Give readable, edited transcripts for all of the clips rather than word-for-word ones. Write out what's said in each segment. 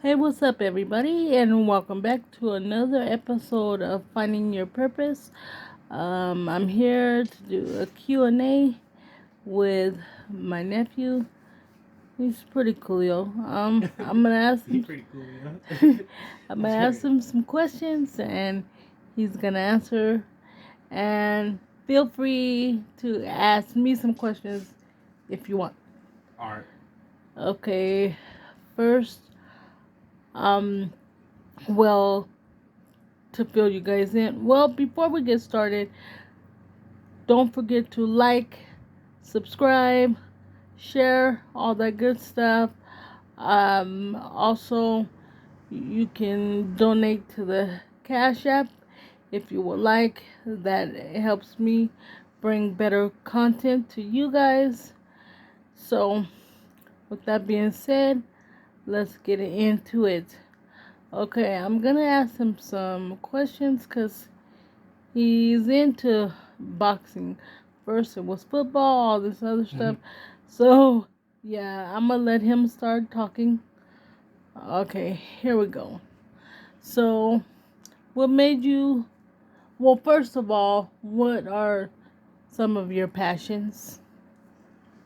Hey, what's up, everybody, and welcome back to another episode of Finding Your Purpose. I'm here to do a Q&A with my nephew. He's pretty cool, yo. I'm gonna ask He's him. pretty cool, you know. I'm gonna ask him some questions, and he's gonna answer. And feel free to ask me some questions if you want. All right. Okay. First, um, well, to fill you guys in. Well, before we get started, don't forget to like, subscribe, share, all that good stuff. Also, you can donate to the Cash App if you would like. That helps me bring better content to you guys. So, with that being said, let's get into it. Okay, I'm gonna ask him some questions because he's into boxing. First it was football, all this other stuff. So, yeah, I'm gonna let him start talking. Okay, here we go. So, what made you, well, first of all, what are some of your passions?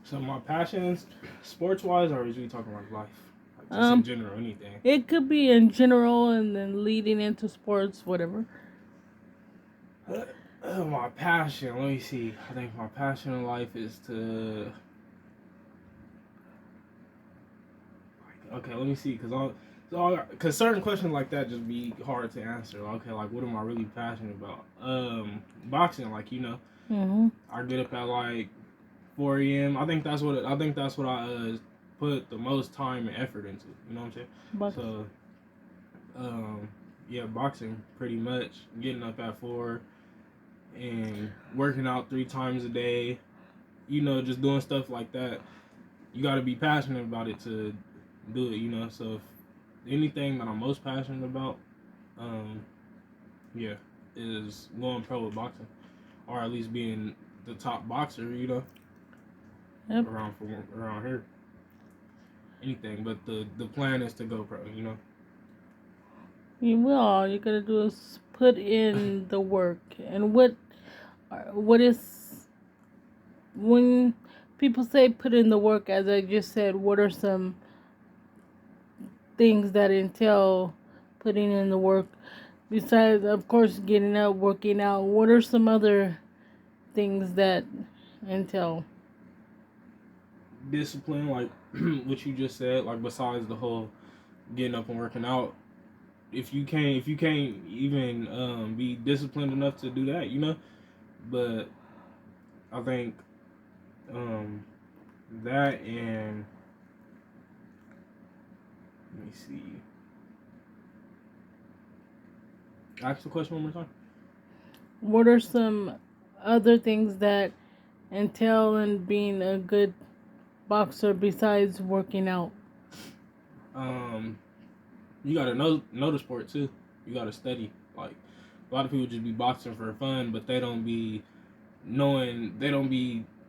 So my passions, sports wise, or is we talking like life, like just in Um, general, anything? it could be in general and then leading into sports, whatever. My passion. Let me see. I think my passion in life is to. Okay, let me see, cause certain questions like that just be hard to answer. Okay, like what am I really passionate about? Boxing. Like Mhm. I get up at like 4 a.m. I think that's what I put the most time and effort into. You know what I'm saying? But So um, yeah, boxing pretty much. Getting up at 4 and working out 3 times a day. Just doing stuff like that. You got to be passionate about it to do it. So if anything that I'm most passionate about, um, yeah, is going pro with boxing, or at least being the top boxer. yep. Around here. Anything, but the plan is to go pro. You will. All you gotta do is put in the work. And what is when people say put in the work? As I just said, what are some things that entail putting in the work? Besides, of course, getting up, working out. What are some other things that entail? Discipline, like what you just said, like besides the whole getting up and working out, if you can't even be disciplined enough to do that, but I think um that, and let me see, ask the question one more time. What are some other things that entail in being a good boxer besides working out? um you gotta know the sport too. You gotta study. Like a lot of people just be boxing for fun, but they don't be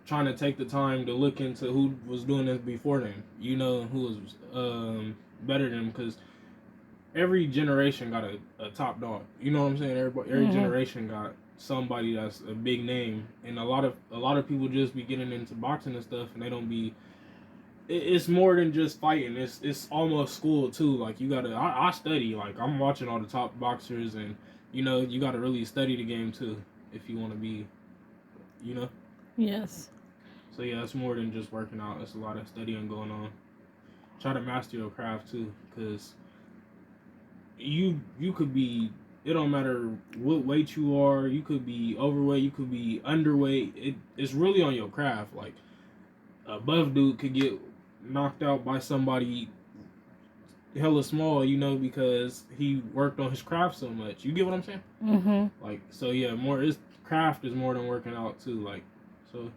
trying to take the time to look into who was doing this before them. Who was better than them, because every generation got a top dog. You know what I'm saying? Every Mm-hmm. generation got somebody that's a big name, and a lot of people just be getting into boxing and stuff, and they don't be. It's more than just fighting. It's almost school too. Like you gotta. I study. Like I'm watching all the top boxers, and you gotta really study the game too if you want to be. You know. Yes. So yeah, it's more than just working out. It's a lot of studying going on. Try to master your craft too, because you could be. It don't matter what weight you are. You could be overweight. You could be underweight. It's really on your craft. Like a buff dude could get knocked out by somebody hella small, because he worked on his craft so much. You get what I'm saying? Mm-hmm. Like so, yeah. More is craft is more than working out too. Like so,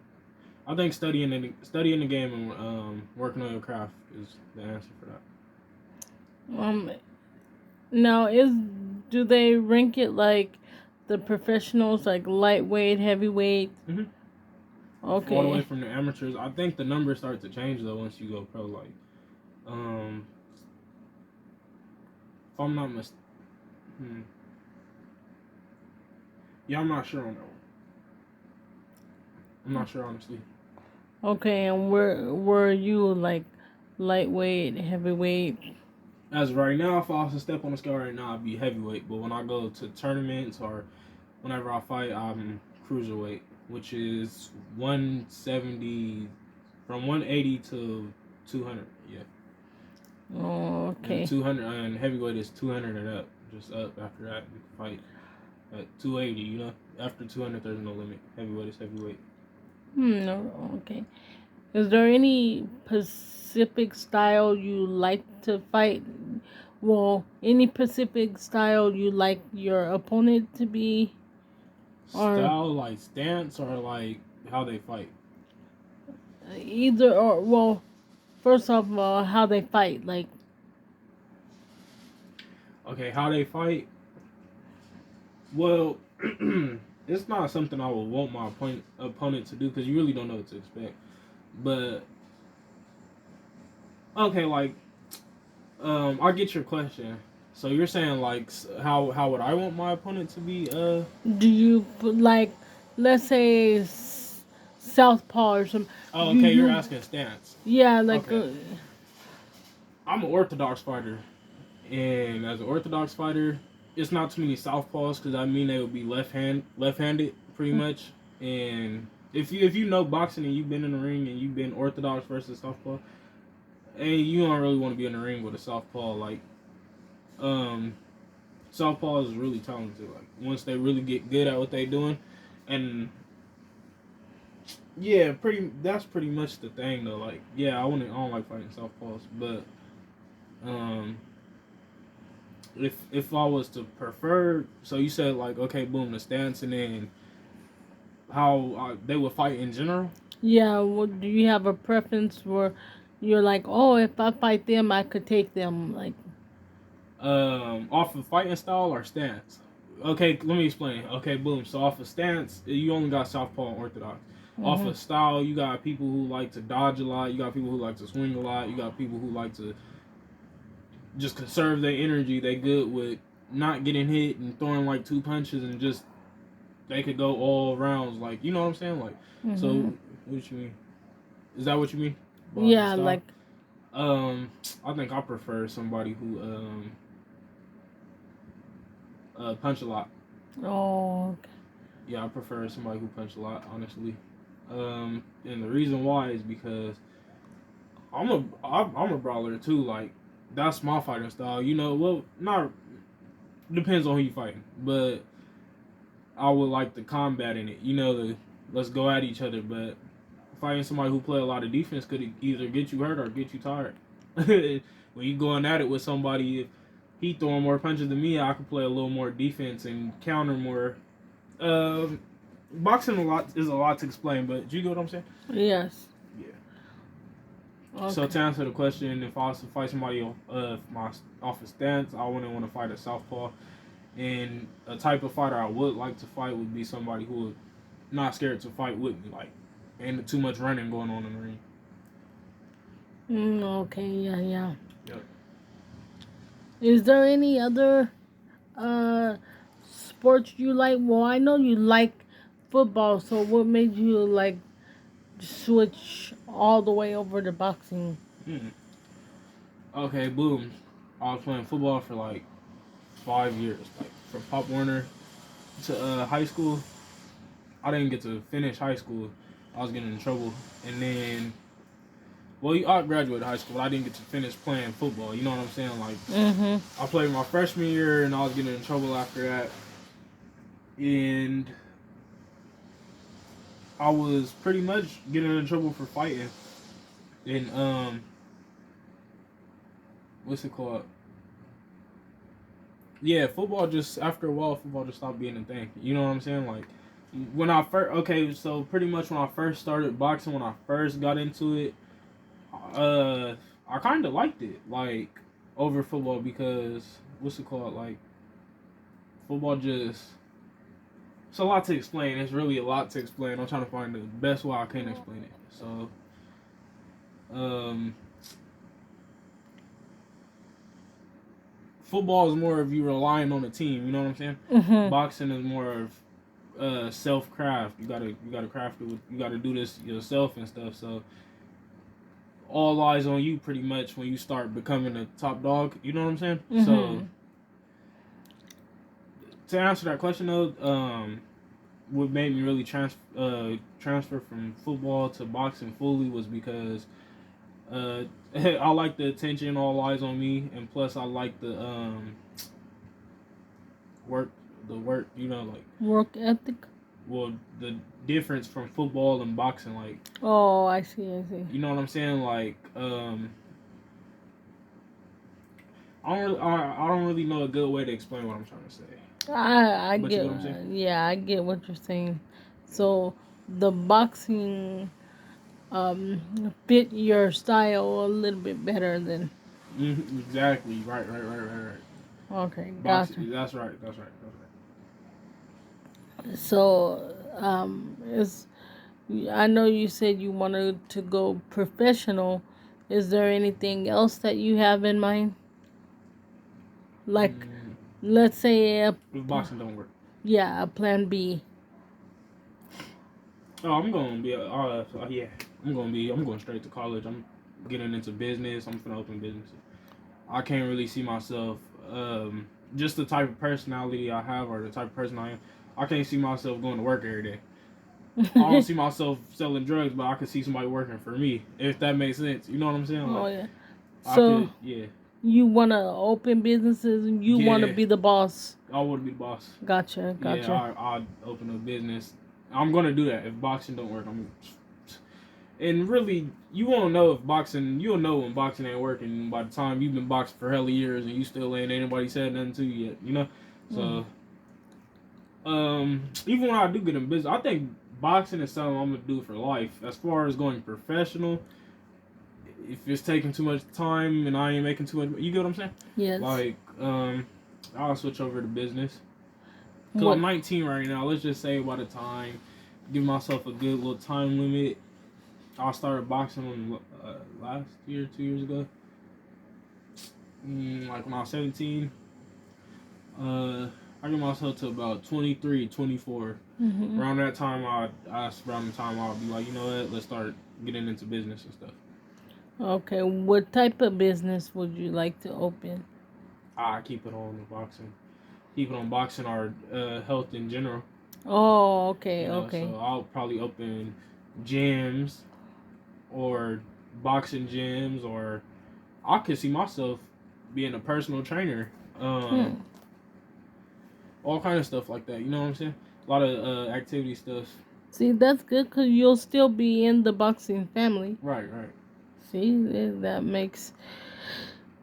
I think studying the game and working on your craft is the answer for that. Um. Now, do they rank it like the professionals, like lightweight, heavyweight? Mm-hmm. All the way Okay. from the amateurs. I think the numbers start to change though once you go pro. Like, um, If I'm not yeah, I'm not sure on that one. I'm not sure honestly. Okay, and were you like lightweight, heavyweight? As of right now, if I was to step on the scale right now, I'd be heavyweight. But when I go to tournaments or whenever I fight, I'm cruiserweight, which is 170 from 180 to 200. Yeah, Oh, and okay. 200 and heavyweight is 200 and up. Just up after that, you can fight at 280. You know, after 200, there's no limit. Heavyweight is heavyweight. No, okay. Is there any Pacific style you like to fight? Well, any Pacific style you like your opponent to be, or Style like stance or like how they fight. either, or well, first off, how they fight, like. Okay, how they fight. Well, it's not something I would want my opponent to do because you really don't know what to expect. But okay, like I get your question. So you're saying like how would I want my opponent to be? Do you like, let's say, southpaw or some? Oh, You okay, you're you asking stance. yeah, like Okay, I'm an orthodox fighter, and as an orthodox fighter, it's not too many southpaws because I mean they would be left-handed pretty much. And if you know boxing and you've been in the ring and you've been orthodox versus southpaw, and you don't really want to be in the ring with a southpaw. Like um, southpaw is really talented. Like once they really get good at what they doing, and yeah, that's pretty much the thing though. Like yeah, I don't like fighting southpaws, but um if I was to prefer, so you said like okay, boom, the stance, and then how they would fight in general. yeah. What do you have a preference for? You're like, oh, if I fight them, I could take them. Like, Off of fighting style or stance. Okay, let me explain. Okay, boom. So off of stance, you only got southpaw and orthodox. Off hmm of style, you got people who like to dodge a lot. You got people who like to swing a lot. You got people who like to just conserve their energy. They good with not getting hit and throwing like two punches and just they could go all rounds. Like you know what I'm saying? Like hmm so. What you mean? Is that what you mean by yeah, style? like, Um, I think I prefer somebody who punch a lot. oh, okay. Yeah, I prefer somebody who punch a lot, honestly. And the reason why is because I'm a brawler too. Like that's my fighting style. You know, well, not depends on who you fighting, but I would like the combat in it. You know, the let's go at each other. But fighting somebody who play a lot of defense could either get you hurt or get you tired. When you going at it with somebody, if he throwing more punches than me, I could play a little more defense and counter more. Um, Boxing is a lot to explain, but do you get what I'm saying? Yes. Yeah. So Okay. to answer the question, if I was to fight somebody my off a stance, I wouldn't want to fight a southpaw. And a type of fighter I would like to fight would be somebody who would not scared to fight with me, like, and too much running going on in the ring. Okay. Yeah. Yeah. Yep. Is there any other uh sports you like? Well, I know you like football. So what made you like switch all the way over to boxing? Hmm. Okay, boom. I was playing football for like 5 years, like from Pop Warner to high school. I didn't get to finish high school. I was getting in trouble, and then I graduated high school, but I didn't get to finish playing football. You know what I'm saying? Like Mm-hmm. I played my freshman year, and I was getting in trouble after that, and I was pretty much getting in trouble for fighting. And what's it called? Yeah, football just after a while, football just stopped being a thing. You know what I'm saying? Like when I first, okay, so pretty much when I first started boxing, when I first got into it, I kind of liked it, like over football because what's it called? Like football just it's a lot to explain. It's really a lot to explain. I'm trying to find the best way I can explain it. So, um, football is more of you relying on a team. You know what I'm saying? Mhm. Boxing is more of self craft. You gotta craft it. You gotta do this yourself and stuff. So all eyes on you pretty much when you start becoming a top dog. You know what I'm saying? So Mhm. to answer that question though, what made me really transfer from football to boxing fully was because I like the attention, all eyes on me, and plus I like the work, work. You know, like Work ethic. well, the difference from football and boxing, like Oh, I see. I see. you know what I'm saying, like I don't really know a good way to explain what I'm trying to say, I but you get. get what I'm saying. Yeah, I get what you're saying. So the boxing fit your style a little bit better than. Exactly. Right. Okay, gotcha. Boxing. That's right. That's right. That's So is I know you said you wanted to go professional. Is there anything else that you have in mind? right. Like, let's say, If boxing don't work. yeah, a plan B. Oh, I'm gonna be. Yeah, I'm gonna be. I'm going straight to college. I'm getting into business. I'm gonna open businesses. I can't really see myself. Just the type of personality I have, or the type of person I am. I can't see myself going to work every day. I don't see myself selling drugs, but I could see somebody working for me. If that makes sense, you know what I'm saying? Oh Like yeah. I So could, yeah, you want to open businesses and you want to yeah. be the boss. I would be the boss. Gotcha, Yeah, gotcha. I'd open a business. I'm gonna do that if boxing don't work. And really, you won't know if boxing. You'll know when boxing ain't working by the time you've been boxing for hella years and you still ain't anybody said nothing to you yet. You know, Mm. so even when I do get in business, I think boxing is something I'm gonna do for life. As far as going professional, if it's taking too much time and I ain't making too much, you get what I'm saying? Yes. Like, I'll switch over to business. Cause What? I'm 19 right now. Let's just say by the time, give myself a good little time limit. I started boxing last year, 2 years ago. Like when I was 17. I give myself to about 23, 24. Mm-hmm. Around that time, around the time I'll be like, you know what, let's start getting into business and stuff. Okay. What type of business would you like to open? I keep it on the boxing. Keep it on boxing or health in general. Oh, okay, You know, okay. so I'll probably open gyms or boxing gyms, or I could see myself being a personal trainer. Hmm. All kind of stuff like that. You know what I'm saying? A lot of activity stuff. See, that's good because you'll still be in the boxing family. Right, right. See, that makes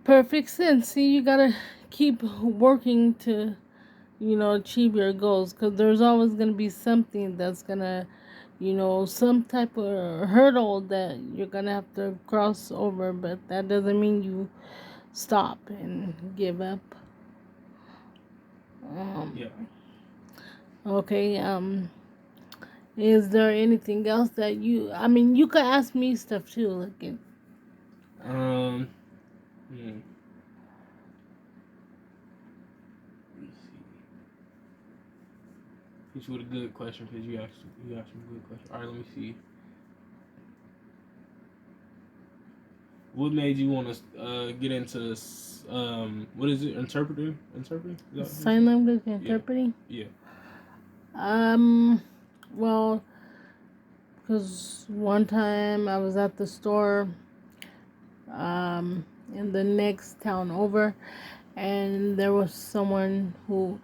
perfect sense. See, you gotta keep working to, achieve your goals because there's always gonna be something that's gonna, some type of hurdle that you're gonna have to cross over, but that doesn't mean you stop and give up. Yeah. Okay, is there anything else that you could ask me stuff too, like it. Um. Hmm. Let me see. Hit you with a good question because you asked me a good question. All right, let me see. What made you want to get into what is it? Interpreting? Interpreting? Is that what you Sign said? language Yeah. interpreting. Yeah. Um, well, because one time I was at the store, um, in the next town over, and there was someone who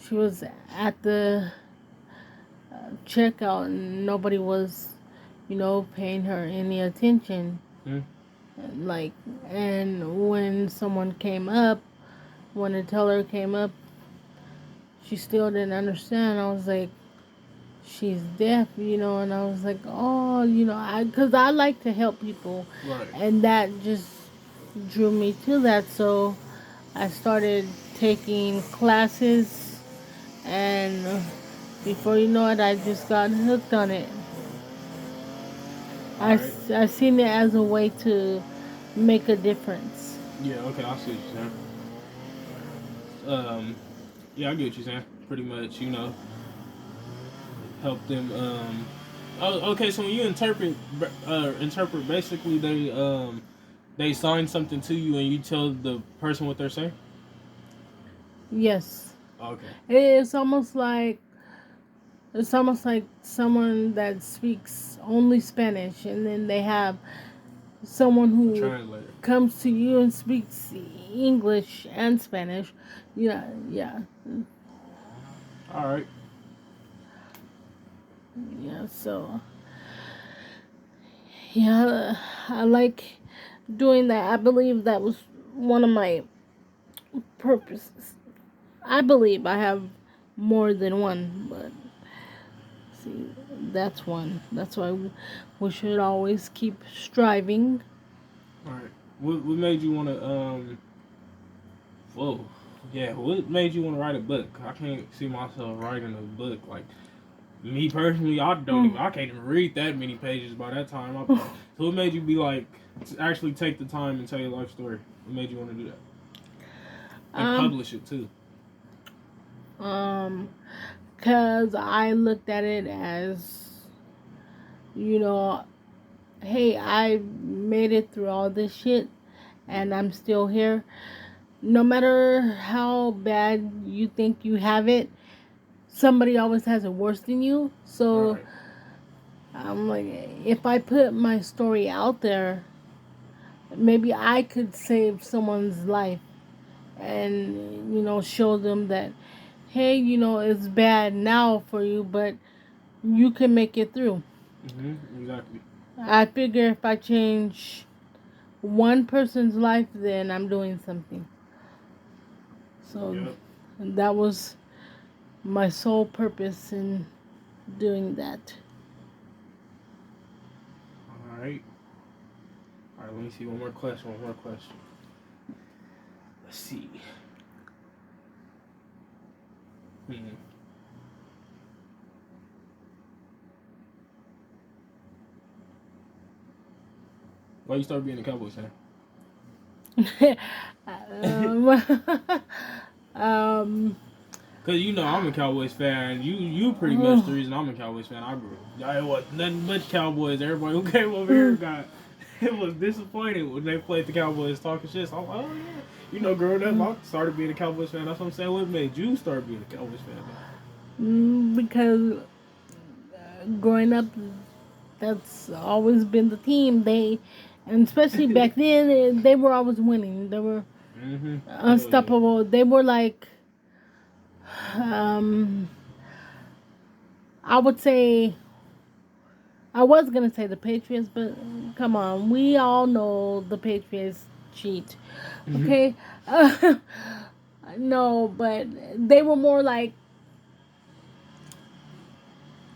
she was at the checkout, and nobody was, paying her any attention. Hmm? Like, and when someone came up, when the teller came up, she still didn't understand. I was like, she's deaf, and I was like, oh, because I like to help people, Right. and that just drew me to that. So I started taking classes, and before you know it, I just got hooked on it. All right. I seen it as a way to make a difference. Yeah. Okay. I see what you're saying. Yeah, I get what you're saying. Pretty much, help them. Oh, okay. So when you interpret basically they sign something to you and you tell the person what they're saying. Yes. Okay. It's almost like someone that speaks only Spanish, and then they have someone A who translator. comes to you and speaks English and Spanish. Yeah, yeah, All right. yeah. So, yeah, I like doing that. I believe that was one of my purposes. I believe I have more than one, but see, that's one. That's why we should always keep striving. All right. What made you want to Whoa. Yeah. What made you want to write a book? I can't see myself writing a book. Like me personally, I don't even. I can't even read that many pages by that time. So what made you be like to actually take the time and tell your life story? What made you want to do that and um, publish it too? um, cause I looked at it as, you know, hey, I made it through all this shit, and I'm still here. No matter how bad you think you have it, somebody always has it worse than you. So Right. I'm like, if I put my story out there, maybe I could save someone's life and, show them that, hey, it's bad now for you, but you can make it through. Exactly. I figure if I change one person's life, then I'm doing something. So Yep. that was my sole purpose in doing that. All right. All right. Let me see one more question. One more question. Let's see. Hmm. Why you start being a Cowboys fan? um, um, Cause I'm a Cowboys fan. You pretty much the reason I'm a Cowboys fan. I grew. It was nothing but Cowboys. Everybody who came over here got it was disappointed when they played the Cowboys talking shit. So I'm like, oh yeah. Growing up, I started being a Cowboys fan. That's what I'm saying. What made you start being a Cowboys fan? because growing up, that's always been the team. And especially back then, they were always winning. They were Hell yeah. unstoppable. They were like, um, I would say, I was gonna say the Patriots, but come on, we all know the Patriots cheat. Okay, no, but they were more like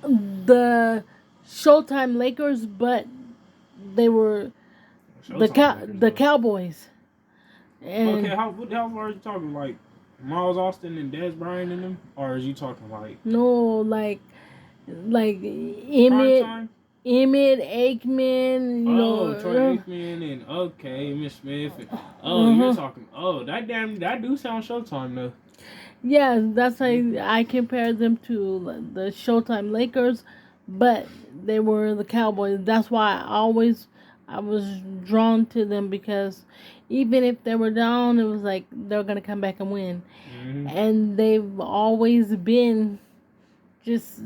the Showtime Lakers, but they were Showtime Lakers the though. Cowboys. Okay, And how far are you talking? Like Miles Austin and Dez Bryant and them, or are you talking like no, like prime Emmett, time? Aikman, Oh, Troy Aikman and okay, Miss Smith. And, oh, you're uh-huh. talking. Oh, that do sound Showtime though. Yeah, that's why I compare them to the Showtime Lakers, but they were the Cowboys. That's why I was drawn to them, because even if they were down, it was like they're gonna come back and win, Mm-hmm. and they've always been just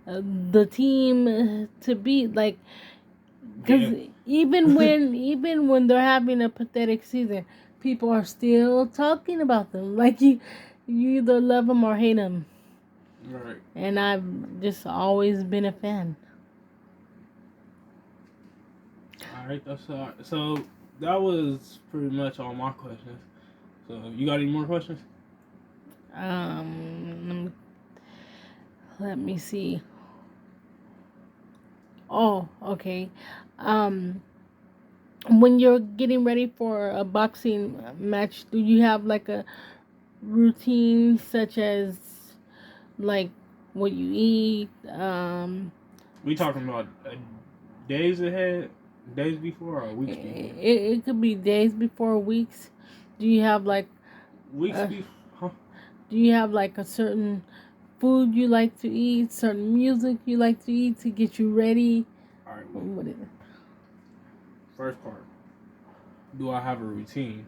the team to beat. Like, Yeah. because even when they're having a pathetic season, people are still talking about them. Like, you either love them or hate them, Right. and I've just always been a fan. All right. That's so. That was pretty much all my questions. So, you got any more questions? Let me see. Oh, okay. Um, when you're getting ready for a boxing match, do you have like a routine, such as like what you eat? We talking about days ahead, days before, or weeks before? It could be days before, weeks. Do you have like Weeks uh, before. Huh? Do you have like a certain food you like to eat, certain music you like to eat to get you ready? All right, wait. What is it? First part. Do I have a routine?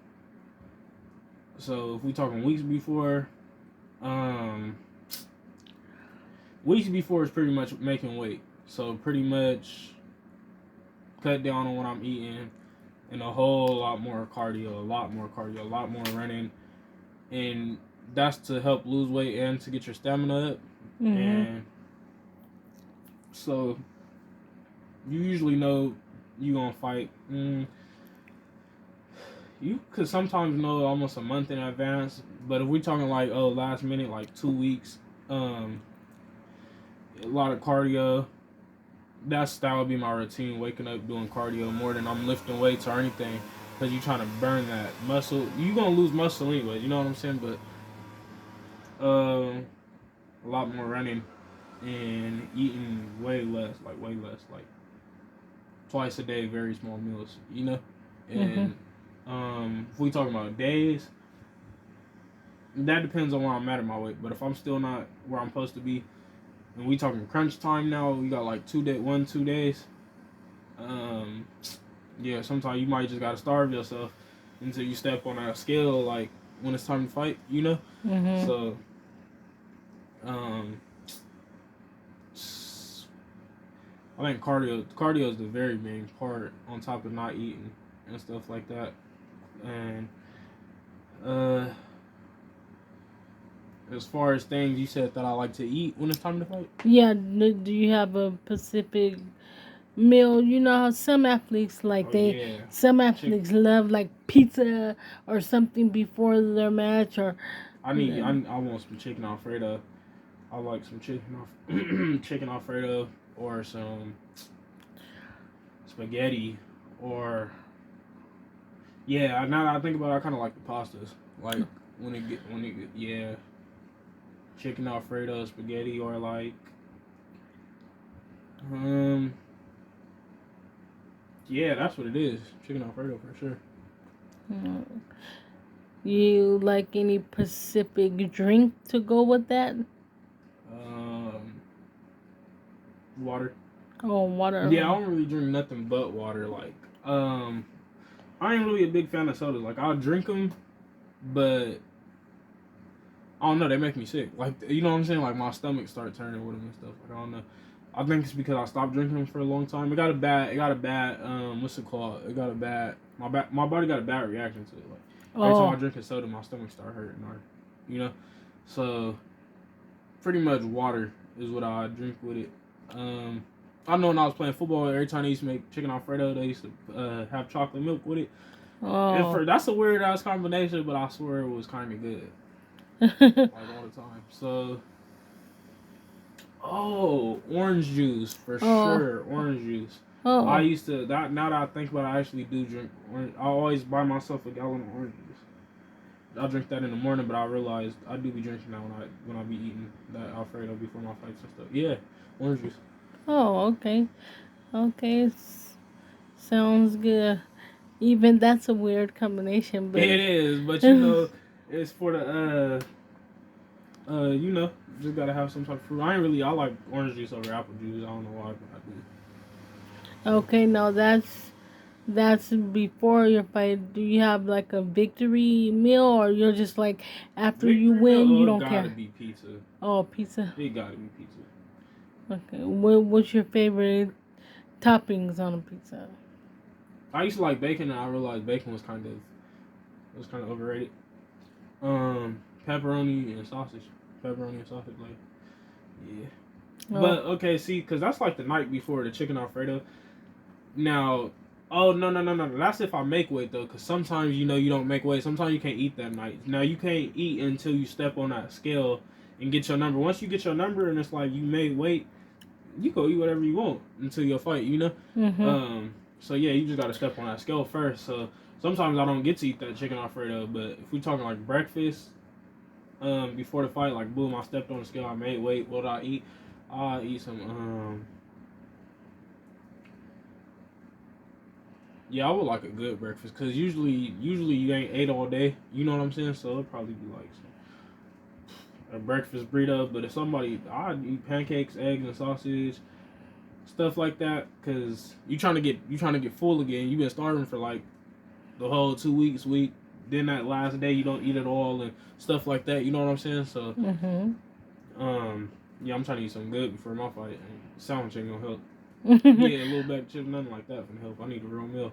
So if we talking weeks before, um, weeks before is pretty much making weight. So pretty much cut down on what I'm eating and a whole lot more cardio, a lot more cardio, a lot more running, and that's to help lose weight and to get your stamina up. Mhm. And so you usually know you gonna fight. You could sometimes know almost a month in advance, but if we're talking like last minute, like 2 weeks, um, a lot of cardio. That would be my routine. Waking up doing cardio more than I'm lifting weights or anything, because you're trying to burn that muscle. You are gonna lose muscle anyway. You know what I'm saying? But a lot more running and eating way less, like twice a day, very small meals. You know, Mhm. and if we talking about days, that depends on where I'm at in my weight. But if I'm still not where I'm supposed to be, and we talking crunch time now, we got like 2 days. Um, yeah, sometimes you might just gotta starve yourself until you step on that scale, like when it's time to fight, you know. Mhm. So, um, I think cardio is the very main part on top of not eating and stuff like that. And uh, as far as things you said that I like to eat when it's time to fight. Yeah. Do you have a specific meal? You know how some athletes Oh yeah, some chicken. athletes love like pizza or something before their match or. I want some chicken alfredo. I like some chicken alfredo or some spaghetti or yeah. Now that I think about it, I kind of like the pastas. Like yeah, chicken alfredo, spaghetti, or like um yeah, that's what it is. Chicken alfredo for sure. Mm. You like any specific drink to go with that? Um, water. Oh, Yeah, water. I don't really drink nothing but water. Like I ain't really a big fan of sodas. Like I'll drink them, but I don't know. They make me sick. Like you know what I'm saying? Like my stomach start turning with them and stuff. Like I don't know. I think it's because I stopped drinking them for a long time. It got a bad. What's it called? It got a bad. My body got a bad reaction to it. Like every time I Oh, drink a soda, my stomach start hurting. Or, you know, so pretty much water is what I drink with it. I know when I was playing football, every time they used to make chicken alfredo, they used to have chocolate milk with it. And oh. for that's a weird ass combination, but I swear it was kind of good, like all the time. So, orange juice for Oh, sure. Orange juice. I oh. used to that. Now that I think about it, I actually do drink orange. I always buy myself a gallon of orange juice. I drink that in the morning, but I realized I do be drinking that when I be eating that Alfredo before my fights and stuff. Yeah, orange juice. Oh, okay. Okay. Sounds good. Even that's a weird combination, It but. is, but you know, it's for the you know, just gotta have some type of fruit. I like orange juice over apple juice. I don't know why, but I do. So Okay, now that's before your fight. Do you have like a victory meal, or you're just like after you victory meal, win, you oh, it don't gotta care? be pizza. Oh, pizza. It gotta be pizza. Okay. What's your favorite toppings on a pizza? I used to like bacon, and I realized bacon was kind of overrated. Pepperoni and sausage. Pepperoni and sausage, like yeah. Oh, But okay, see, because that's like the night before the chicken alfredo. Now, oh no. That's if I make weight though, because sometimes you know you don't make weight. Sometimes you can't eat that night. Now you can't eat until you step on that scale and get your number. Once you get your number and it's like you made weight, you go eat whatever you want until your fight. You know. mhm. So yeah, you just gotta step on that scale first. So sometimes I don't get to eat that chicken alfredo, but if we talking like breakfast, before the fight, like boom, I stepped on the scale, I made weight. What did I eat? I eat some yeah, I would like a good breakfast because usually you ain't ate all day. You know what I'm saying? So it'll probably be like a breakfast burrito. But if somebody, I'd eat pancakes, eggs, and sausage, stuff like that. Cause you trying to get full again. You've been starving for like the whole 2 week. Then that last day you don't eat at all and stuff like that. You know what I'm saying? So, yeah, I'm trying to eat something good before my fight. And sandwich ain't gonna help. Yeah, a little bag of chips, nothing like that can help. I need a real meal.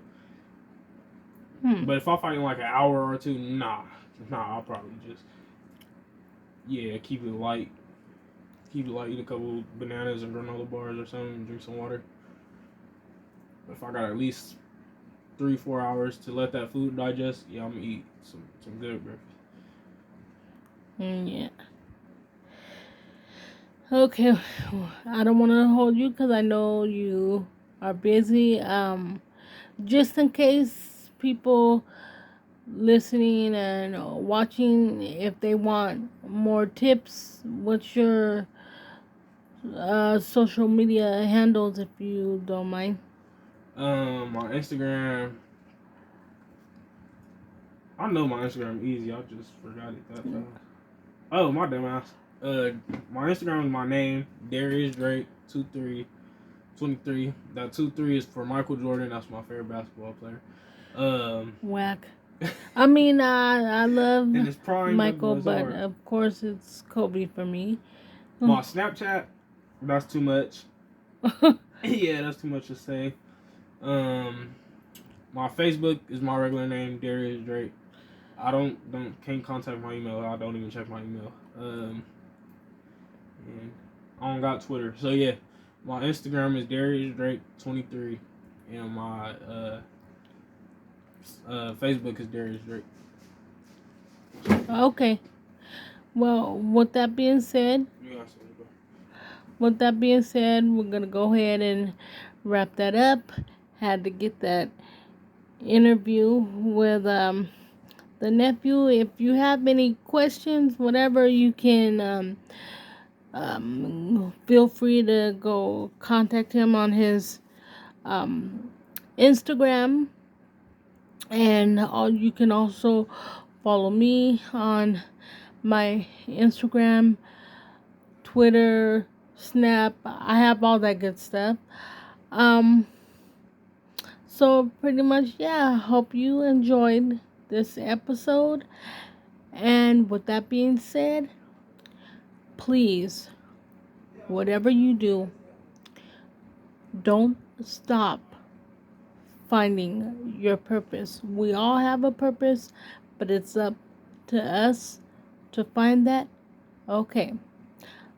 But if I fight in like an hour or two, nah, I'll probably just keep it light. Keep it light. Eat a couple bananas and granola bars or something. Drink some water. If I got at least 3-4 hours to let that food digest, yeah, I'm gonna eat some good breakfast. Yeah. Okay, I don't want to hold you because I know you are busy. Just in case people listening and watching, if they want more tips, what's your social media handles, if you don't mind? My Instagram. I know my Instagram easy. I just forgot it that fast. Oh, my dumb ass. My Instagram is my name, Darius Drake 23. That 23 is for Michael Jordan. That's my favorite basketball player. Whack. I mean, I love and it's prime Michael, but of course it's Kobe for me. My Snapchat, that's too much. Yeah, that's too much to say. My Facebook is my regular name, Darius Drake. I can't contact my email. I don't even check my email. And I don't got Twitter. So yeah, my Instagram is Darius Drake 23, and my Facebook is Darius Drake. Okay. Well, with that being said, we're gonna go ahead and wrap that up. Had to get that interview with the nephew. If you have any questions, whatever, you can feel free to go contact him on his Instagram, and you can also follow me on my Instagram, Twitter, Snap. I have all that good stuff. So pretty much, yeah, hope you enjoyed this episode. And with that being said, please, whatever you do, don't stop finding your purpose. We all have a purpose, but it's up to us to find that. Okay.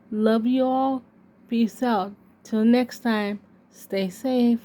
Love you all. Peace out. Till next time, stay safe.